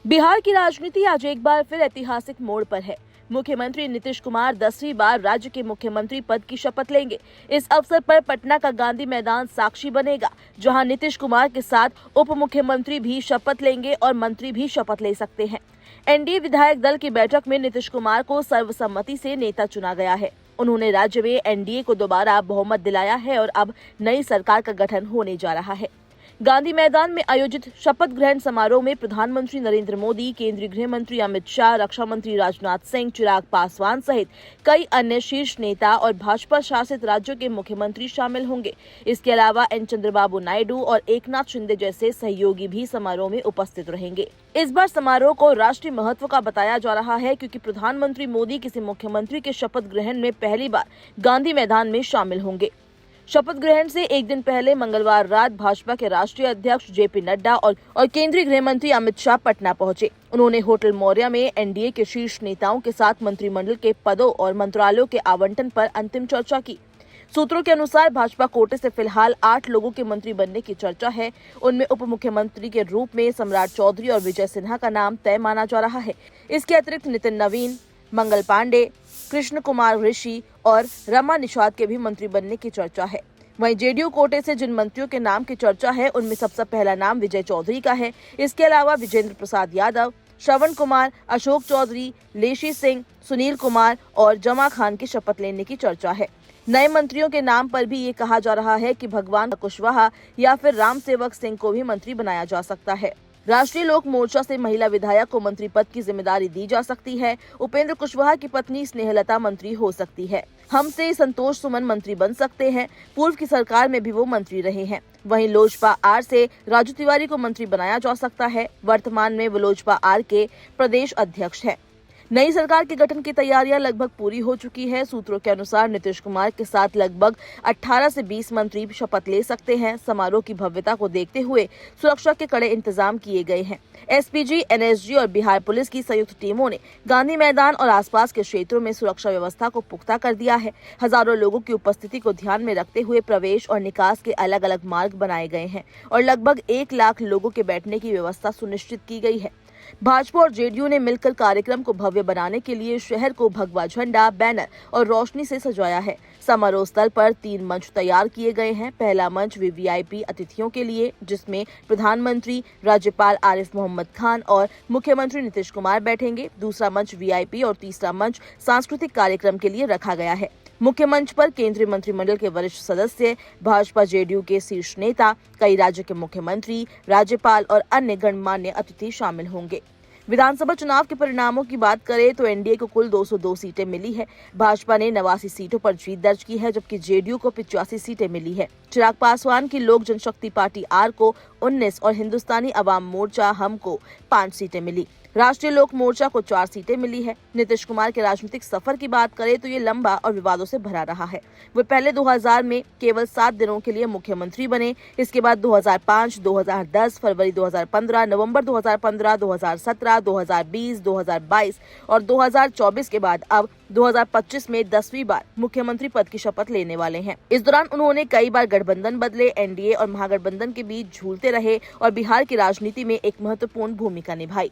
बिहार की राजनीति आज एक बार फिर ऐतिहासिक मोड़ पर है। मुख्यमंत्री नीतीश कुमार 10वीं बार राज्य के मुख्यमंत्री पद की शपथ लेंगे। इस अवसर पर पटना का गांधी मैदान साक्षी बनेगा, जहां नीतीश कुमार के साथ उप मुख्यमंत्री भी शपथ लेंगे और मंत्री भी शपथ ले सकते हैं। एनडीए विधायक दल की बैठक में नीतीश कुमार को सर्वसम्मति से नेता चुना गया है। उन्होंने राज्य में एनडीए को दोबारा बहुमत दिलाया है और अब नई सरकार का गठन होने जा रहा है। गांधी मैदान में आयोजित शपथ ग्रहण समारोह में प्रधानमंत्री नरेंद्र मोदी, केंद्रीय गृह मंत्री अमित शाह, रक्षा मंत्री राजनाथ सिंह, चिराग पासवान सहित कई अन्य शीर्ष नेता और भाजपा शासित राज्यों के मुख्यमंत्री शामिल होंगे। इसके अलावा एन चंद्रबाबू नायडू और एकनाथ शिंदे जैसे सहयोगी भी समारोह में उपस्थित रहेंगे। इस बार समारोह को राष्ट्रीय महत्व का बताया जा रहा है, क्योंकि प्रधानमंत्री मोदी किसी मुख्यमंत्री के शपथ ग्रहण में पहली बार गांधी मैदान में शामिल होंगे। शपथ ग्रहण से एक दिन पहले मंगलवार रात भाजपा के राष्ट्रीय अध्यक्ष जेपी नड्डा और केंद्रीय गृह मंत्री अमित शाह पटना पहुंचे। उन्होंने होटल मौर्य में एनडीए के शीर्ष नेताओं के साथ मंत्रिमंडल के पदों और मंत्रालयों के आवंटन पर अंतिम चर्चा की। सूत्रों के अनुसार भाजपा कोटे से फिलहाल 8 लोगों के मंत्री बनने की चर्चा है। उनमें उप मुख्यमंत्री के रूप में सम्राट चौधरी और विजय सिन्हा का नाम तय माना जा रहा है। इसके अतिरिक्त नितिन नवीन, मंगल पांडे, कृष्ण कुमार ऋषि और रमा निषाद के भी मंत्री बनने की चर्चा है। वहीं जेडीयू कोटे से जिन मंत्रियों के नाम की चर्चा है, उनमें सबसे पहला नाम विजय चौधरी का है। इसके अलावा विजेंद्र प्रसाद यादव, श्रवण कुमार, अशोक चौधरी, लेशी सिंह, सुनील कुमार और जमा खान की शपथ लेने की चर्चा है। नए मंत्रियों के नाम पर भी ये कहा जा रहा है कि भगवान कुशवाहा या फिर राम सेवक सिंह को भी मंत्री बनाया जा सकता है। राष्ट्रीय लोक मोर्चा से महिला विधायक को मंत्री पद की जिम्मेदारी दी जा सकती है। उपेंद्र कुशवाहा की पत्नी स्नेहलता मंत्री हो सकती है। हम से संतोष सुमन मंत्री बन सकते हैं। पूर्व की सरकार में भी वो मंत्री रहे हैं। वहीं लोजपा आर से राजू तिवारी को मंत्री बनाया जा सकता है। वर्तमान में वो लोजपा आर के प्रदेश अध्यक्ष है। नई सरकार के गठन की तैयारियां लगभग पूरी हो चुकी है। सूत्रों के अनुसार नीतीश कुमार के साथ लगभग 18 से 20 मंत्री शपथ ले सकते हैं। समारोह की भव्यता को देखते हुए सुरक्षा के कड़े इंतजाम किए गए हैं। एसपीजी, एनएसजी और बिहार पुलिस की संयुक्त टीमों ने गांधी मैदान और आसपास के क्षेत्रों में सुरक्षा व्यवस्था को पुख्ता कर दिया है। हजारों लोगों की उपस्थिति को ध्यान में रखते हुए प्रवेश और निकास के अलग अलग मार्ग बनाए गए हैं और लगभग 1 लाख लोगों के बैठने की व्यवस्था सुनिश्चित की गई है। भाजपा और जेडीयू ने मिलकर कार्यक्रम को भव्य बनाने के लिए शहर को भगवा झंडा, बैनर और रोशनी से सजाया है। समारोह स्थल पर 3 मंच तैयार किए गए हैं। पहला मंच वीवीआईपी अतिथियों के लिए, जिसमें प्रधानमंत्री, राज्यपाल आरिफ मोहम्मद खान और मुख्यमंत्री नीतीश कुमार बैठेंगे। दूसरा मंच वीआईपी और तीसरा मंच सांस्कृतिक कार्यक्रम के लिए रखा गया है। मुख्य मंच पर केंद्रीय मंत्रिमंडल के वरिष्ठ सदस्य, भाजपा जेडीयू के शीर्ष नेता, कई राज्य के मुख्यमंत्री, राज्यपाल और अन्य गणमान्य अतिथि शामिल होंगे। विधानसभा चुनाव के परिणामों की बात करें तो एनडीए को कुल 202 सीटें मिली है। भाजपा ने 89 सीटों पर जीत दर्ज की है, जबकि जेडीयू को 85 सीटें मिली है। चिराग पासवान की लोक जनशक्ति पार्टी आर को 19 और हिंदुस्तानी अवाम मोर्चा हम को 5 सीटें मिली। राष्ट्रीय लोक मोर्चा को 4 सीटें मिली है। नीतीश कुमार के राजनीतिक सफर की बात करें तो ये लंबा और विवादों से भरा रहा है। वे पहले 2000 में केवल 7 दिनों के लिए मुख्यमंत्री बने। इसके बाद 2005, 2010, फरवरी 2015, नवंबर 2015, 2017, 2020, 2022 और 2024 के बाद अब 2025 में 10वीं बार मुख्यमंत्री पद की शपथ लेने वाले हैं। इस दौरान उन्होंने कई बार गठबंधन बदले, एनडीए और महागठबंधन के बीच झूलते रहे और बिहार की राजनीति में एक महत्वपूर्ण भूमिका निभाई।